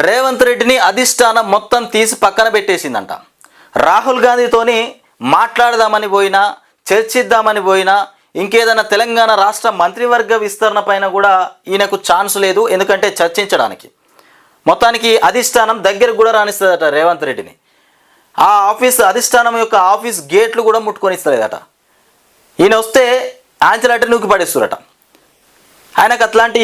రేవంత్ రెడ్డిని అధిష్టానం మొత్తం తీసి పక్కన పెట్టేసిందంట. రాహుల్ గాంధీతోని మాట్లాడదామని పోయినా, చర్చిద్దామని పోయినా, ఇంకేదైనా తెలంగాణ రాష్ట్ర మంత్రివర్గ విస్తరణ పైన కూడా ఈయనకు ఛాన్స్ లేదు. ఎందుకంటే చర్చించడానికి మొత్తానికి అధిష్టానం దగ్గరకు కూడా రానిస్తుందట రేవంత్ రెడ్డిని. ఆ ఆఫీస్ అధిష్టానం యొక్క ఆఫీస్ గేట్లు కూడా ముట్టుకొని ఇస్తలేదట. ఈయన వస్తే ఆంచలాంటి నూకి పడేస్తారట. ఆయనకు అట్లాంటి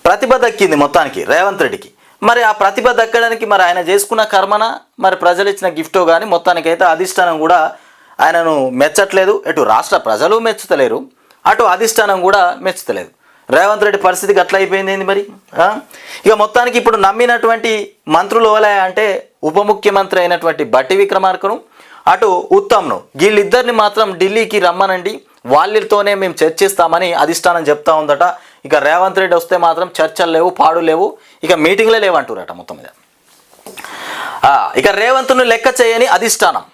ప్రతిభ దక్కింది మొత్తానికి రేవంత్ రెడ్డికి. మరి ఆ ప్రతిభ దక్కడానికి మరి ఆయన చేసుకున్న కర్మన, మరి ప్రజలు ఇచ్చిన గిఫ్టో కానీ మొత్తానికైతే అధిష్టానం కూడా ఆయనను మెచ్చట్లేదు. ఇటు రాష్ట్ర ప్రజలు మెచ్చుతలేరు, అటు అధిష్టానం కూడా మెచ్చుతలేదు. రేవంత్ రెడ్డి పరిస్థితికి అట్లా అయిపోయింది ఏంది మరి. ఇక మొత్తానికి ఇప్పుడు నమ్మినటువంటి మంత్రులు ఎవలే అంటే ఉప ముఖ్యమంత్రి అయినటువంటి బట్టి విక్రమార్కను, అటు ఉత్తమ్ను, వీళ్ళిద్దరిని మాత్రం ఢిల్లీకి రమ్మనండి, వాళ్ళతోనే మేము చర్చిస్తామని అధిష్టానం చెప్తా ఉందట. ఇక రేవంత్ రెడ్డి వస్తే మాత్రం చర్చలు లేవు, పాడు లేవు, ఇక మీటింగ్లే లేవంటారట మొత్తం మీద. ఇక రేవంత్ను లెక్క చేయని అధిష్టానం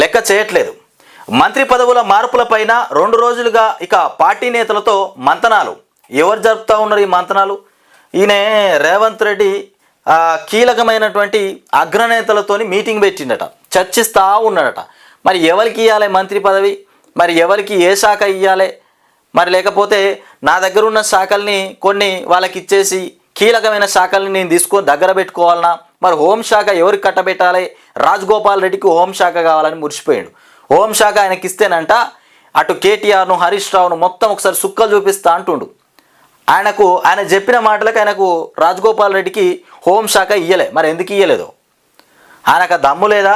లెక్క చేయట్లేదు. మంత్రి పదవుల మార్పులపైన 2 రోజులుగా ఇక పార్టీ నేతలతో మంతనాలు. ఎవరు జరుపుతూ ఉన్నారు ఈ మంతనాలు? ఈయన రేవంత్ రెడ్డి కీలకమైనటువంటి అగ్రనేతలతోని మీటింగ్ పెట్టిండట, చర్చిస్తూ ఉన్నాడట. మరి ఎవరికి ఇవ్వాలి మంత్రి పదవి, మరి ఎవరికి ఏ శాఖ ఇవ్వాలి, మరి లేకపోతే నా దగ్గర ఉన్న శాఖల్ని కొన్ని వాళ్ళకి ఇచ్చేసి కీలకమైన శాఖల్ని నేను తీసుకొని దగ్గర పెట్టుకోవాలన్నా, మరి హోంశాఖ ఎవరికి కట్టబెట్టాలి? రాజగోపాల్ రెడ్డికి హోంశాఖ కావాలని మురిసిపోయాడు. హోంశాఖ ఆయనకి ఇస్తేనంట అటు కేటీఆర్ను, హరీష్ రావును మొత్తం ఒకసారి సుక్కలు చూపిస్తా అంటుండు. ఆయన చెప్పిన మాటలకు ఆయనకు రాజగోపాల్ రెడ్డికి హోంశాఖ ఇయ్యలే. మరి ఎందుకు ఇయ్యలేదో, ఆయనకు దమ్ము లేదా,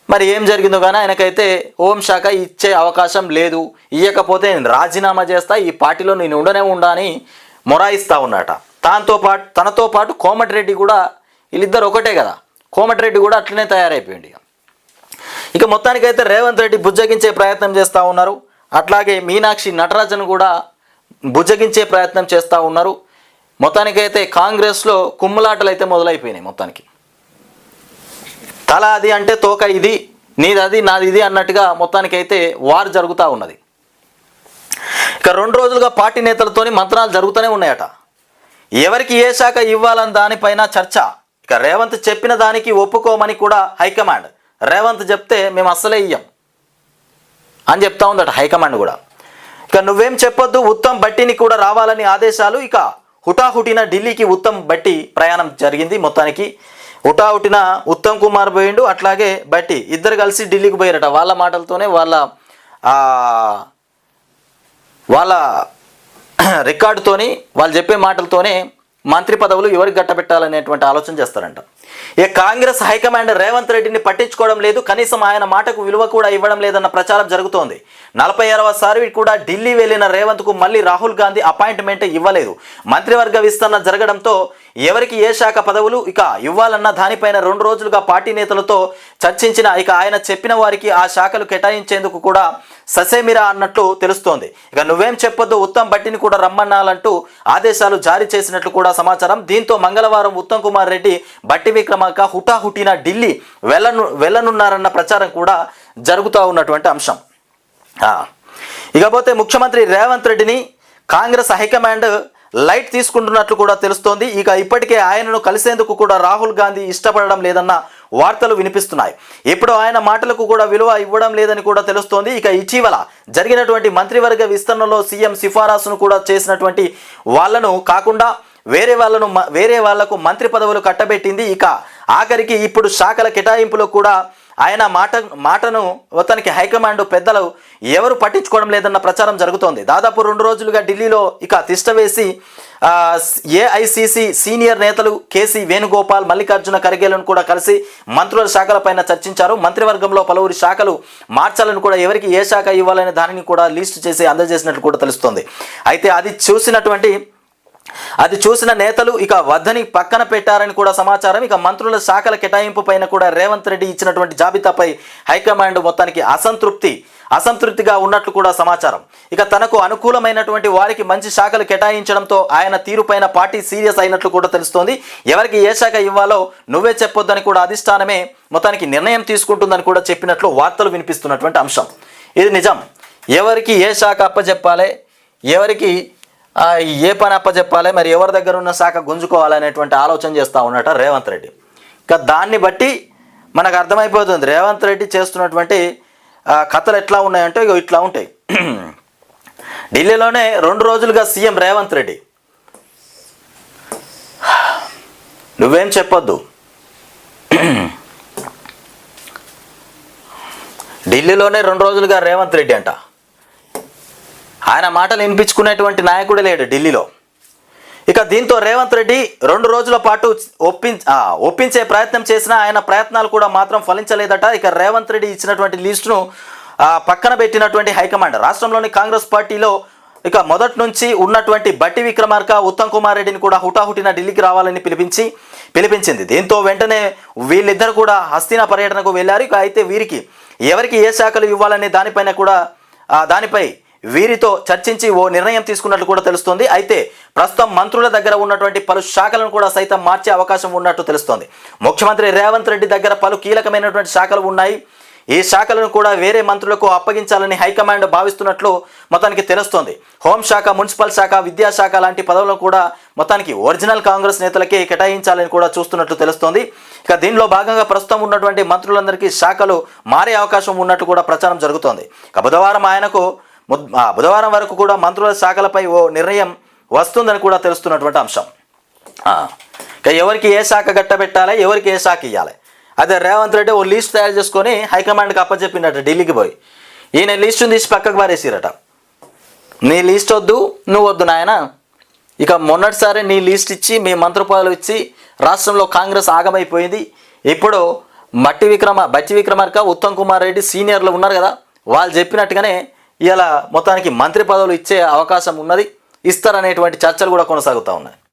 మరి ఏం జరిగిందో కానీ ఆయనకైతే హోంశాఖ ఇచ్చే అవకాశం లేదు. ఇవ్వకపోతే నేను రాజీనామా చేస్తా, ఈ పార్టీలో నేను ఉండా అని మొరాయిస్తూ ఉన్నాట. తనతో పాటు కోమటిరెడ్డి కూడా, వీళ్ళిద్దరు ఒకటే కదా, కోమటిరెడ్డి కూడా అట్లనే తయారైపోయింది. ఇక మొత్తానికైతే రేవంత్ రెడ్డి బుజ్జగించే ప్రయత్నం చేస్తూ ఉన్నారు. అట్లాగే మీనాక్షి నటరాజన్ కూడా బుజ్జగించే ప్రయత్నం చేస్తూ ఉన్నారు. మొత్తానికైతే కాంగ్రెస్లో కుమ్ములాటలు అయితే మొదలైపోయినాయి. మొత్తానికి తల అది అంటే తోక ఇది, నీది నాది ఇది అన్నట్టుగా మొత్తానికైతే వార్ జరుగుతూ ఉన్నది. ఇక 2 రోజులుగా పార్టీ నేతలతోని మంత్రాలు జరుగుతూనే ఉన్నాయట. ఎవరికి ఏ శాఖ ఇవ్వాలని దానిపైన చర్చ. ఇక రేవంత్ చెప్పిన దానికి ఒప్పుకోమని కూడా హైకమాండ్. రేవంత్ చెప్తే మేము అస్సలే ఇయ్యం అని చెప్తా ఉందట హైకమాండ్ కూడా. ఇక నువ్వేం చెప్పొద్దు, ఉత్తమ్ బట్టిని కూడా రావాలని ఆదేశాలు. ఇక హుటాహుటిన ఢిల్లీకి ఉత్తమ్ బట్టి ప్రయాణం జరిగింది. మొత్తానికి హుటాహుటిన ఉత్తమ్ కుమార్ పోయిండు, అట్లాగే బట్టి ఇద్దరు కలిసి ఢిల్లీకి పోయారట. వాళ్ళ మాటలతోనే వాళ్ళ రికార్డుతోని వాళ్ళు చెప్పే మాటలతోనే మంత్రి పదవులు ఎవరికి గట్టబెట్టాలనేటువంటి ఆలోచన చేస్తారంట. ఇక కాంగ్రెస్ హైకమాండ్ రేవంత్ రెడ్డిని పట్టించుకోవడం లేదు, కనీసం ఆయన మాటకు విలువ కూడా ఇవ్వడం లేదన్న ప్రచారం జరుగుతోంది. 46వ కూడా ఢిల్లీ వెళ్లిన రేవంత్కు మళ్ళీ రాహుల్ గాంధీ అపాయింట్మెంట్ ఇవ్వలేదు. మంత్రివర్గ విస్తరణ జరగడంతో ఎవరికి ఏ శాఖ పదవులు ఇక ఇవ్వాలన్న దానిపైన 2 రోజులుగా పార్టీ నేతలతో చర్చించిన ఇక ఆయన చెప్పిన వారికి ఆ శాఖలు కేటాయించేందుకు కూడా ససేమిరా అన్నట్లు తెలుస్తోంది. ఇక నువ్వేం చెప్పొద్దు, ఉత్తమ్ బట్టిని కూడా రమ్మన్నాలంటూ ఆదేశాలు జారీ చేసినట్లు కూడా సమాచారం. దీంతో మంగళవారం ఉత్తమ్ కుమార్ రెడ్డి, బట్టి విక్రమార్క హుటాహుటిన ఢిల్లీ వెళ్ళనున్నారన్న ప్రచారం కూడా జరుగుతూ ఉన్నటువంటి అంశం. ఇకపోతే ముఖ్యమంత్రి రేవంత్ రెడ్డిని కాంగ్రెస్ హైకమాండ్ లైట్ తీసుకుంటున్నట్లు కూడా తెలుస్తోంది. ఇక ఇప్పటికే ఆయనను కలిసేందుకు కూడా రాహుల్ గాంధీ ఇష్టపడడం లేదన్న వార్తలు వినిపిస్తున్నాయి. ఇప్పుడు ఆయన మాటలకు కూడా విలువ ఇవ్వడం లేదని కూడా తెలుస్తోంది. ఇక ఇటీవల జరిగినటువంటి మంత్రివర్గ విస్తరణలో సీఎం సిఫారసును కూడా చేసినటువంటి వాళ్లను కాకుండా వేరే వాళ్లకు మంత్రి పదవులు కట్టబెట్టింది. ఇక ఆఖరికి ఇప్పుడు శాఖల కేటాయింపులో కూడా ఆయన మాటను మొత్తానికి హైకమాండ్ పెద్దలు ఎవరు పట్టించుకోవడం లేదన్న ప్రచారం జరుగుతోంది. దాదాపు 2 రోజులుగా ఢిల్లీలో ఇక తిష్టవేసి ఏఐసిసి సీనియర్ నేతలు కేసీ వేణుగోపాల్, మల్లికార్జున ఖర్గేలను కూడా కలిసి మంత్రుల శాఖలపైన చర్చించారు. మంత్రివర్గంలో పలువురి శాఖలు మార్చాలని కూడా, ఎవరికి ఏ శాఖ ఇవ్వాలనే దానిని కూడా లిస్ట్ చేసి అందజేసినట్లు కూడా తెలుస్తోంది. అయితే అది చూసిన నేతలు ఇక వద్దని పక్కన పెట్టారని కూడా సమాచారం. ఇక మంత్రుల శాఖల కేటాయింపు పైన కూడా రేవంత్ రెడ్డి ఇచ్చినటువంటి జాబితాపై హైకమాండ్ మొత్తానికి అసంతృప్తిగా ఉన్నట్లు కూడా సమాచారం. ఇక తనకు అనుకూలమైనటువంటి వారికి మంచి శాఖలు కేటాయించడంతో ఆయన తీరుపైన పార్టీ సీరియస్ అయినట్లు కూడా తెలుస్తోంది. ఎవరికి ఏ శాఖ ఇవ్వాలో నువ్వే చెప్పొద్దని కూడా అధిష్టానమే మొత్తానికి నిర్ణయం తీసుకుంటుందని కూడా చెప్పినట్లు వార్తలు వినిపిస్తున్నటువంటి అంశం. ఇది నిజం. ఎవరికి ఏ శాఖ అప్పచెప్పాలి, ఎవరికి ఏ పని అప్పచెప్పాలి, మరి ఎవరి దగ్గర ఉన్న శాఖ గుంజుకోవాలనేటువంటి ఆలోచన చేస్తూ ఉన్నట రేవంత్ రెడ్డి. ఇంకా దాన్ని బట్టి మనకు అర్థమైపోతుంది రేవంత్ రెడ్డి చేస్తున్నటువంటి కథలు ఎట్లా ఉన్నాయంటే ఇట్లా ఉంటాయి. ఢిల్లీలోనే 2 రోజులుగా సీఎం రేవంత్ రెడ్డి నువ్వేం చెప్పొద్దు, ఢిల్లీలోనే 2 రోజులుగా రేవంత్ రెడ్డి అంట. ఆయన మాటలు వినిపించుకునేటువంటి నాయకుడే లేడు ఢిల్లీలో. ఇక దీంతో రేవంత్ రెడ్డి 2 రోజుల పాటు ఒప్పించే ప్రయత్నం చేసినా ఆయన ప్రయత్నాలు కూడా మాత్రం ఫలించలేదట. ఇక రేవంత్ రెడ్డి ఇచ్చినటువంటి లిస్టును పక్కన పెట్టినటువంటి హైకమాండ్ రాష్ట్రంలోని కాంగ్రెస్ పార్టీలో ఇక మొదటి నుంచి ఉన్నటువంటి బట్టి విక్రమార్క, ఉత్తమ్ కుమార్ రెడ్డిని కూడా హుటాహుటిన ఢిల్లీకి రావాలని పిలిపించింది. దీంతో వెంటనే వీళ్ళిద్దరు కూడా హస్తినా పర్యటనకు వెళ్ళారు. ఇక అయితే వీరికి ఎవరికి ఏ శాఖలు ఇవ్వాలనే దానిపై వీరితో చర్చించి ఓ నిర్ణయం తీసుకున్నట్లు కూడా తెలుస్తోంది. అయితే ప్రస్తుతం మంత్రుల దగ్గర ఉన్నటువంటి పలు శాఖలను కూడా సైతం మార్చే అవకాశం ఉన్నట్టు తెలుస్తోంది. ముఖ్యమంత్రి రేవంత్ రెడ్డి దగ్గర పలు కీలకమైనటువంటి శాఖలు ఉన్నాయి. ఈ శాఖలను కూడా వేరే మంత్రులకు అప్పగించాలని హైకమాండ్ భావిస్తున్నట్లు మొత్తానికి తెలుస్తోంది. హోంశాఖ, మున్సిపల్ శాఖ, విద్యాశాఖ లాంటి పదవులను కూడా మొత్తానికి ఒరిజినల్ కాంగ్రెస్ నేతలకే కేటాయించాలని కూడా చూస్తున్నట్లు తెలుస్తోంది. ఇక దీనిలో భాగంగా ప్రస్తుతం ఉన్నటువంటి మంత్రులందరికీ శాఖలు మారే అవకాశం ఉన్నట్టు కూడా ప్రచారం జరుగుతోంది. ఇక బుధవారం వరకు కూడా మంత్రుల శాఖలపై ఓ నిర్ణయం వస్తుందని కూడా తెలుస్తున్నటువంటి అంశం. ఇక ఎవరికి ఏ శాఖ గట్టబెట్టాలి, ఎవరికి ఏ శాఖ ఇవ్వాలి, అదే రేవంత్ రెడ్డి ఓ లిస్ట్ తయారు చేసుకొని హైకమాండ్కి అప్పచెప్పిండట ఢిల్లీకి పోయి. ఈయన లిస్టును తీసి పక్కకు పారేసిరట. నీ లిస్ట్ వద్దు, నువ్వు వద్దు నాయన. ఇక మొన్నటిసారి నీ లిస్ట్ ఇచ్చి మీ మంత్రి పదవులు ఇచ్చి రాష్ట్రంలో కాంగ్రెస్ ఆగమైపోయింది. ఇప్పుడు బట్టి విక్రమార్క, ఉత్తమ్ కుమార్ రెడ్డి సీనియర్లు ఉన్నారు కదా, వాళ్ళు చెప్పినట్టుగానే ఇలా మొత్తానికి మంత్రి పదవులు ఇచ్చే అవకాశం ఉన్నది, ఇస్తారనేటువంటి చర్చలు కూడా కొనసాగుతూ ఉన్నాయి.